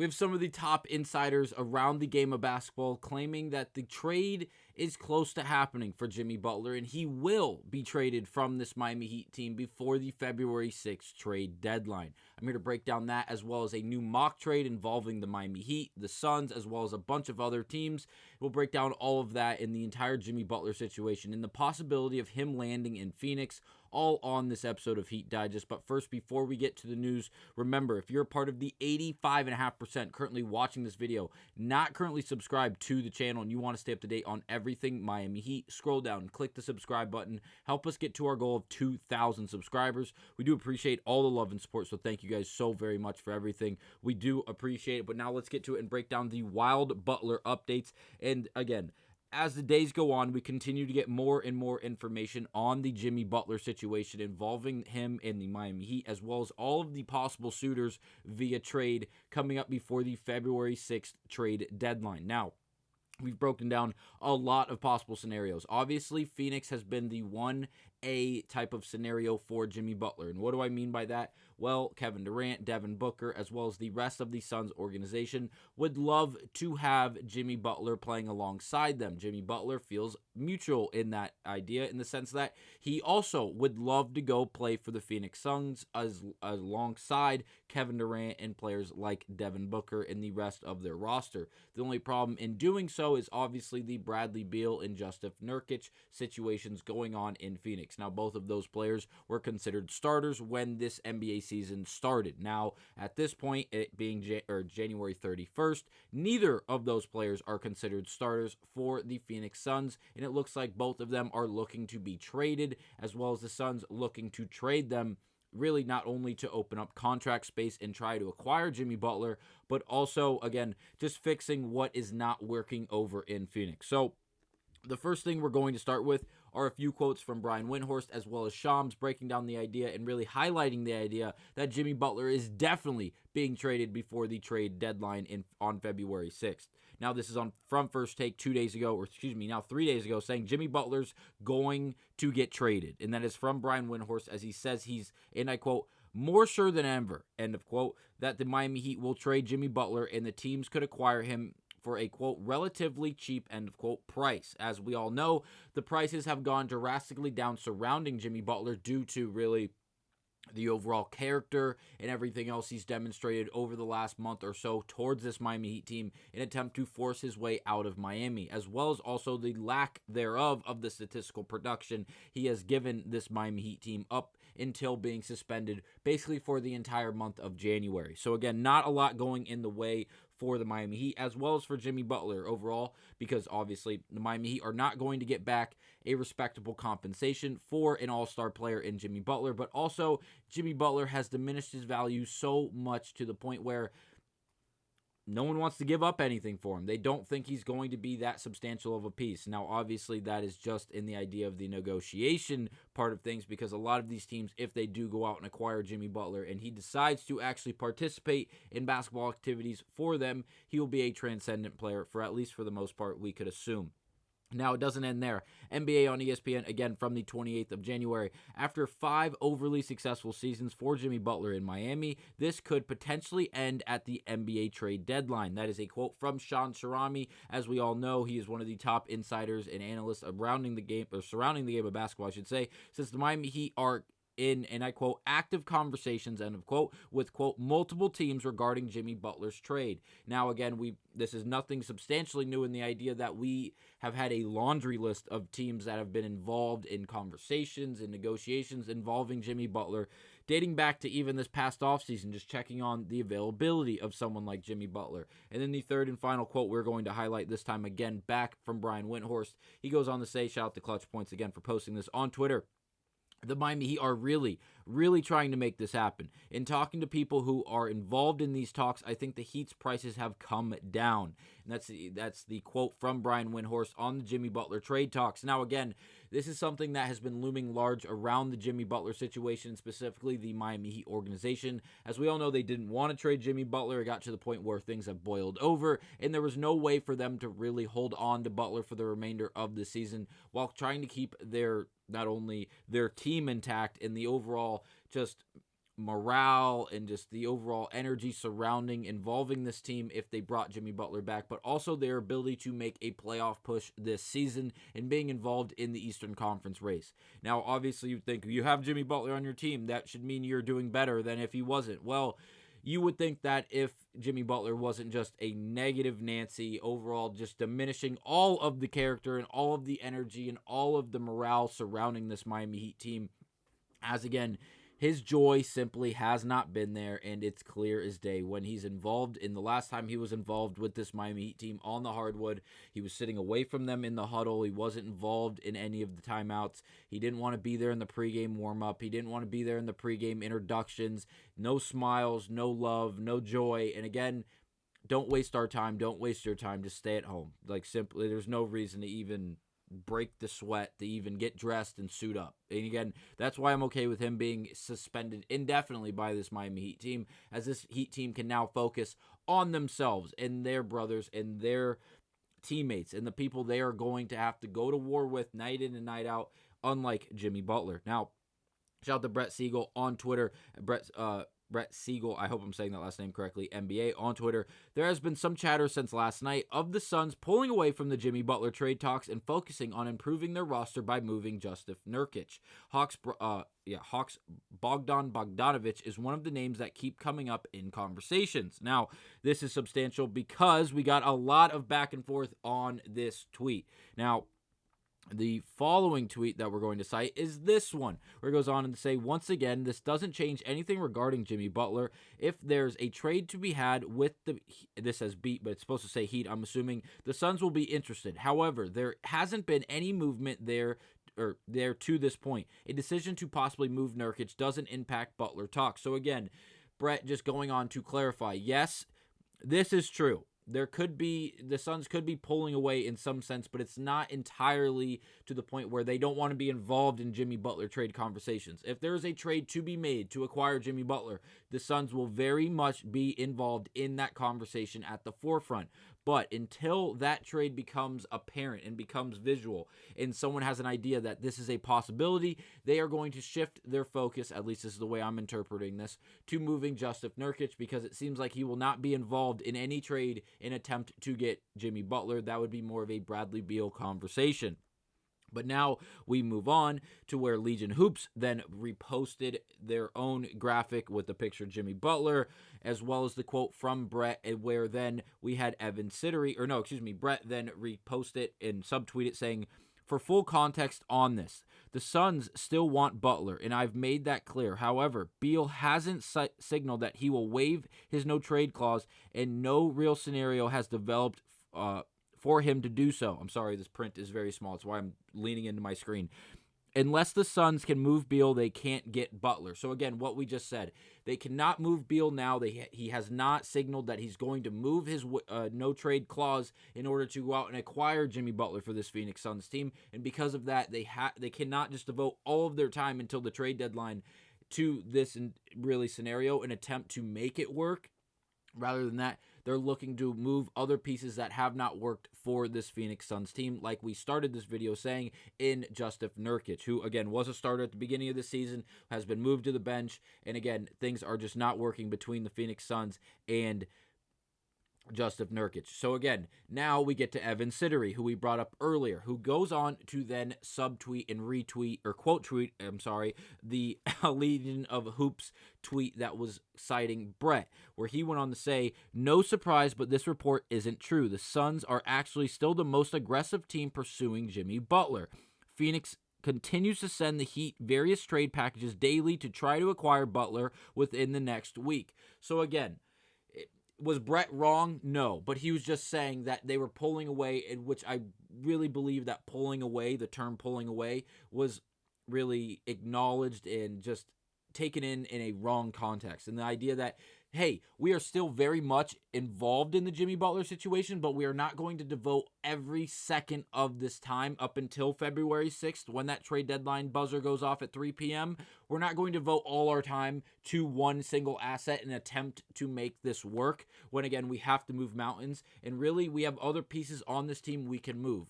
We have some of the top insiders around the game of basketball claiming that the trade is close to happening for Jimmy Butler, and he will be traded from this Miami Heat team before the February 6th trade deadline. I'm here to break down that, as well as a new mock trade involving the Miami Heat, the Suns, as well as a bunch of other teams. We'll break down all of that in the entire Jimmy Butler situation and the possibility of him landing in Phoenix, all on this episode of Heat Digest. But first, before we get to the news, remember, if you're a part of the 85.5% currently watching this video, not currently subscribed to the channel, and you want to stay up to date on everything Miami Heat, scroll down and click the subscribe button. Help us get to our goal of 2,000 subscribers. We do appreciate all the love and support, so thank you guys so very much for everything. We do appreciate it. But now let's get to it and break down the wild Butler updates. And again, as the days go on, we continue to get more and more information on the Jimmy Butler situation involving him and the Miami Heat, as well as all of the possible suitors via trade coming up before the February 6th trade deadline. Now, we've broken down a lot of possible scenarios. Obviously, Phoenix has been the 1A type of scenario for Jimmy Butler. And what do I mean by that? Well, Kevin Durant, Devin Booker, as well as the rest of the Suns organization would love to have Jimmy Butler playing alongside them. Jimmy Butler feels mutual in that idea, in the sense that he also would love to go play for the Phoenix Suns alongside Kevin Durant and players like Devin Booker and the rest of their roster. The only problem in doing so is obviously the Bradley Beal and Jusuf Nurkic situations going on in Phoenix. Now, both of those players were considered starters when this NBA season started. Now, at this point, it being January 31st, neither of those players are considered starters for the Phoenix Suns, and it looks like both of them are looking to be traded, as well as the Suns looking to trade them, really not only to open up contract space and try to acquire Jimmy Butler, but also, again, just fixing what is not working over in Phoenix. So the first thing we're going to start with are a few quotes from Brian Windhorst as well as Shams, breaking down the idea and really highlighting the idea that Jimmy Butler is definitely being traded before the trade deadline on February 6th. Now, this is from First Take 2 days ago, or excuse me, now 3 days ago, saying Jimmy Butler's going to get traded. And that is from Brian Windhorst, as he says he's, and I quote, more sure than ever, end of quote, that the Miami Heat will trade Jimmy Butler and the teams could acquire him for a, quote, relatively cheap, end of quote, price. As we all know, the prices have gone drastically down surrounding Jimmy Butler due to really the overall character and everything else he's demonstrated over the last month or so towards this Miami Heat team in an attempt to force his way out of Miami, as well as also the lack thereof of the statistical production he has given this Miami Heat team up until being suspended basically for the entire month of January. So again, not a lot going in the way for the Miami Heat, as well as for Jimmy Butler overall, because obviously the Miami Heat are not going to get back a respectable compensation for an all-star player in Jimmy Butler, but also Jimmy Butler has diminished his value so much to the point where no one wants to give up anything for him. They don't think he's going to be that substantial of a piece. Now, obviously, that is just in the idea of the negotiation part of things, because a lot of these teams, if they do go out and acquire Jimmy Butler and he decides to actually participate in basketball activities for them, he will be a transcendent player for at least for the most part, we could assume. Now, it doesn't end there. NBA on ESPN, again, from the 28th of January. After 5 overly successful seasons for Jimmy Butler in Miami, this could potentially end at the NBA trade deadline. That is a quote from Sean Sharami. As we all know, he is one of the top insiders and analysts surrounding the game of basketball, I should say, since the Miami Heat are in, and I quote, active conversations, end of quote, with, quote, multiple teams regarding Jimmy Butler's trade. Now, again, this is nothing substantially new in the idea that we have had a laundry list of teams that have been involved in conversations and negotiations involving Jimmy Butler, dating back to even this past offseason, just checking on the availability of someone like Jimmy Butler. And then the third and final quote we're going to highlight this time, again, back from Brian Windhorst. He goes on to say, shout out to Clutch Points again for posting this on Twitter, the Miami Heat are really trying to make this happen. In talking to people who are involved in these talks, I think the Heat's prices have come down. And that's the quote from Brian Windhorst on the Jimmy Butler trade talks. Now, again, this is something that has been looming large around the Jimmy Butler situation, specifically the Miami Heat organization. As we all know, they didn't want to trade Jimmy Butler. It got to the point where things have boiled over, and there was no way for them to really hold on to Butler for the remainder of the season while trying to keep not only their team intact and the overall just morale and just the overall energy surrounding involving this team if they brought Jimmy Butler back, but also their ability to make a playoff push this season and being involved in the Eastern Conference race. Now, obviously, you think you have Jimmy Butler on your team, that should mean you're doing better than if he wasn't. Well, you would think that if Jimmy Butler wasn't just a negative Nancy overall, just diminishing all of the character and all of the energy and all of the morale surrounding this Miami Heat team, as again, his joy simply has not been there, and it's clear as day. When he's involved, in the last time he was involved with this Miami Heat team on the hardwood, he was sitting away from them in the huddle. He wasn't involved in any of the timeouts. He didn't want to be there in the pregame warm-up. He didn't want to be there in the pregame introductions. No smiles, no love, no joy. And again, don't waste our time. Don't waste your time. Just stay at home. Like, simply, there's no reason to even break the sweat to even get dressed and suit up. And again, that's why I'm okay with him being suspended indefinitely by this Miami Heat team, as this Heat team can now focus on themselves and their brothers and their teammates and the people they are going to have to go to war with night in and night out, unlike Jimmy Butler. Now, shout out to Brett Siegel on Twitter. Brett Siegel, I hope I'm saying that last name correctly, NBA, on Twitter. There has been some chatter since last night of the Suns pulling away from the Jimmy Butler trade talks and focusing on improving their roster by moving Jusuf Nurkic. Hawks Bogdan Bogdanovic is one of the names that keep coming up in conversations. Now, this is substantial because we got a lot of back and forth on this tweet. Now, the following tweet that we're going to cite is this one, where it goes on to say, once again, this doesn't change anything regarding Jimmy Butler. If there's a trade to be had with this says beat, but it's supposed to say Heat, I'm assuming the Suns will be interested. However, there hasn't been any movement there to this point. A decision to possibly move Nurkic doesn't impact Butler talk. So again, Brett just going on to clarify, yes, this is true. The Suns could be pulling away in some sense, but it's not entirely to the point where they don't want to be involved in Jimmy Butler trade conversations. If there is a trade to be made to acquire Jimmy Butler, the Suns will very much be involved in that conversation at the forefront. But until that trade becomes apparent and becomes visual, and someone has an idea that this is a possibility, they are going to shift their focus, at least this is the way I'm interpreting this, to moving Jusuf Nurkic, because it seems like he will not be involved in any trade in attempt to get Jimmy Butler. That would be more of a Bradley Beal conversation. But now we move on to where Legion Hoops then reposted their own graphic with the picture of Jimmy Butler, as well as the quote from Brett, where then we had Brett then reposted it and subtweet it saying, for full context on this, the Suns still want Butler, and I've made that clear. However, Beal hasn't signaled that he will waive his no-trade clause, and no real scenario has developed for him to do so. I'm sorry, this print is very small. That's why I'm leaning into my screen. Unless the Suns can move Beal, they can't get Butler. So again, what we just said, they cannot move Beal now. He has not signaled that he's going to move his no-trade clause in order to go out and acquire Jimmy Butler for this Phoenix Suns team. And because of that, they cannot just devote all of their time until the trade deadline to this really scenario and attempt to make it work. Rather than that, they're looking to move other pieces that have not worked for this Phoenix Suns team, like we started this video saying, in Jusuf Nurkic, who, again, was a starter at the beginning of the season, has been moved to the bench, and again, things are just not working between the Phoenix Suns and Jusuf Nurkic. So again, now we get to Evan Siddery, who we brought up earlier, who goes on to then subtweet and retweet, or quote tweet, the Legion of Hoops tweet that was citing Brett, where he went on to say, no surprise, but this report isn't true. The Suns are actually still the most aggressive team pursuing Jimmy Butler. Phoenix continues to send the Heat various trade packages daily to try to acquire Butler within the next week. So again, was Brett wrong? No, but he was just saying that they were pulling away, in which I really believe that pulling away, the term pulling away, was really acknowledged and just taken in a wrong context. And the idea that, hey, we are still very much involved in the Jimmy Butler situation, but we are not going to devote every second of this time up until February 6th when that trade deadline buzzer goes off at 3 p.m. We're not going to devote all our time to one single asset and attempt to make this work when, again, we have to move mountains. And really, we have other pieces on this team we can move.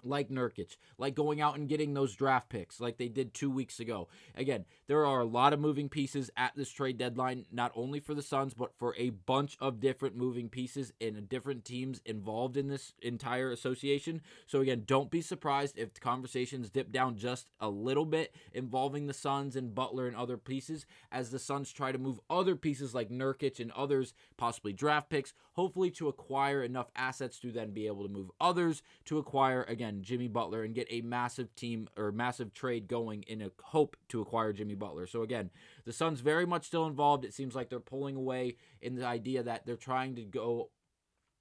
like Nurkic, like going out and getting those draft picks like they did 2 weeks ago. Again, there are a lot of moving pieces at this trade deadline, not only for the Suns, but for a bunch of different moving pieces and different teams involved in this entire association. So again, don't be surprised if the conversations dip down just a little bit involving the Suns and Butler and other pieces, as the Suns try to move other pieces like Nurkic and others, possibly draft picks, hopefully to acquire enough assets to then be able to move others to acquire, again, Jimmy Butler and get a massive team or massive trade going in a hope to acquire Jimmy Butler. So again, the Suns very much still involved. It seems like they're pulling away in the idea that they're trying to go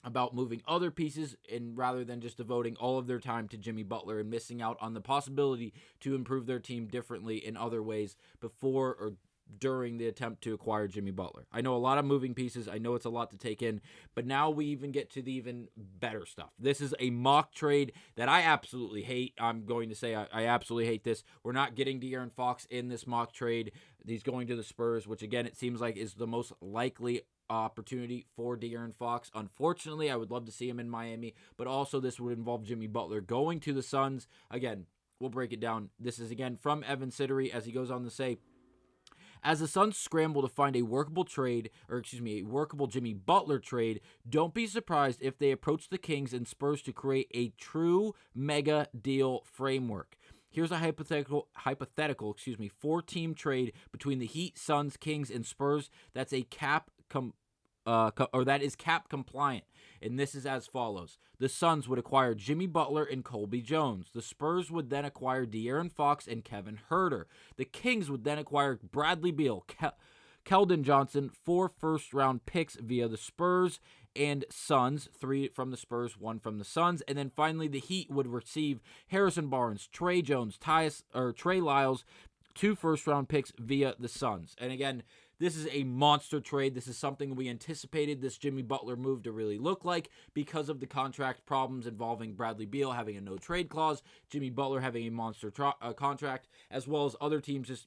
about moving other pieces and rather than just devoting all of their time to Jimmy Butler and missing out on the possibility to improve their team differently in other ways before or during the attempt to acquire Jimmy Butler. I know a lot of moving pieces. I know it's a lot to take in, but now we even get to the even better stuff. This is a mock trade that I absolutely hate. I'm going to say I absolutely hate this. We're not getting De'Aaron Fox in this mock trade. He's going to the Spurs, which again, it seems like is the most likely opportunity for De'Aaron Fox. Unfortunately, I would love to see him in Miami, but also this would involve Jimmy Butler going to the Suns. Again, we'll break it down. This is again from Evan Sittery as he goes on to say, as the Suns scramble to find a workable Jimmy Butler trade, don't be surprised if they approach the Kings and Spurs to create a true mega deal framework. Here's a hypothetical, 4-team trade between the Heat, Suns, Kings, and Spurs. That's a cap compliant. And this is as follows. The Suns would acquire Jimmy Butler and Colby Jones. The Spurs would then acquire De'Aaron Fox and Kevin Huerter. The Kings would then acquire Bradley Beal, Keldon Johnson, 4 first-round picks via the Spurs and Suns, 3 from the Spurs, 1 from the Suns. And then finally, the Heat would receive Harrison Barnes, Trey Jones, Trey Lyles, 2 first-round picks via the Suns. And again, this is a monster trade. This is something we anticipated this Jimmy Butler move to really look like because of the contract problems involving Bradley Beal having a no-trade clause, Jimmy Butler having a monster contract, as well as other teams just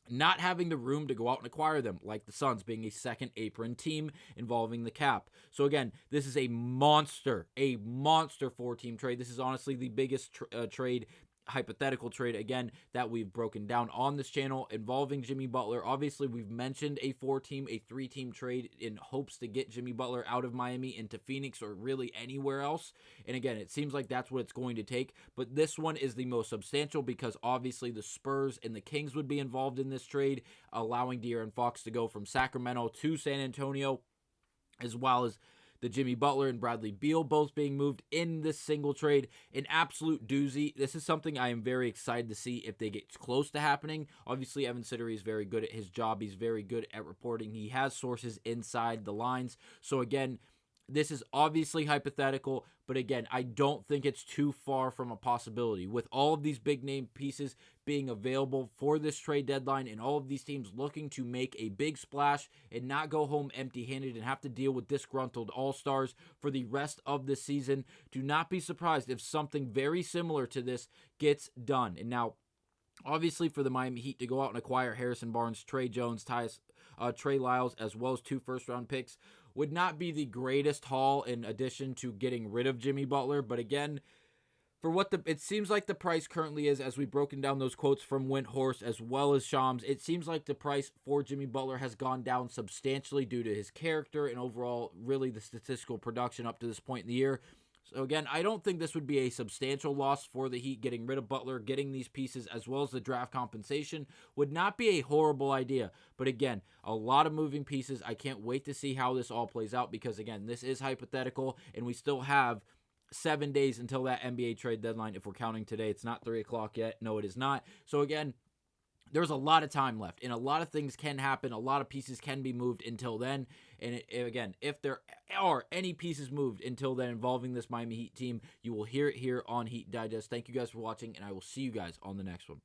not having the room to go out and acquire them, like the Suns being a second apron team involving the cap. So again, this is a monster 4-team trade. This is honestly the biggest hypothetical trade, again, that we've broken down on this channel involving Jimmy Butler. Obviously, we've mentioned a 3-team trade in hopes to get Jimmy Butler out of Miami into Phoenix or really anywhere else. And again, it seems like that's what it's going to take. But this one is the most substantial because obviously the Spurs and the Kings would be involved in this trade, allowing De'Aaron Fox to go from Sacramento to San Antonio, as well as the Jimmy Butler and Bradley Beal both being moved in this single trade. An absolute doozy. This is something I am very excited to see if they get close to happening. Obviously, Evan Sittery is very good at his job. He's very good at reporting. He has sources inside the lines. So again, this is obviously hypothetical, but again, I don't think it's too far from a possibility. With all of these big name pieces being available for this trade deadline and all of these teams looking to make a big splash and not go home empty-handed and have to deal with disgruntled all-stars for the rest of the season, do not be surprised if something very similar to this gets done. And now, obviously, for the Miami Heat to go out and acquire Harrison Barnes, Trey Jones, Trey Lyles, as well as 2 first-round picks would not be the greatest haul in addition to getting rid of Jimmy Butler. But again, for what it seems like the price currently is, as we've broken down those quotes from Windhorst as well as Shams, it seems like the price for Jimmy Butler has gone down substantially due to his character and overall really the statistical production up to this point in the year. So again, I don't think this would be a substantial loss for the Heat. Getting rid of Butler, getting these pieces, as well as the draft compensation would not be a horrible idea. But again, a lot of moving pieces. I can't wait to see how this all plays out because, again, this is hypothetical, and we still have 7 days until that NBA trade deadline if we're counting today. It's not 3 o'clock yet. No, it is not. So again, there's a lot of time left, and a lot of things can happen. A lot of pieces can be moved until then. And again, if there are any pieces moved until then involving this Miami Heat team, you will hear it here on Heat Digest. Thank you guys for watching, and I will see you guys on the next one.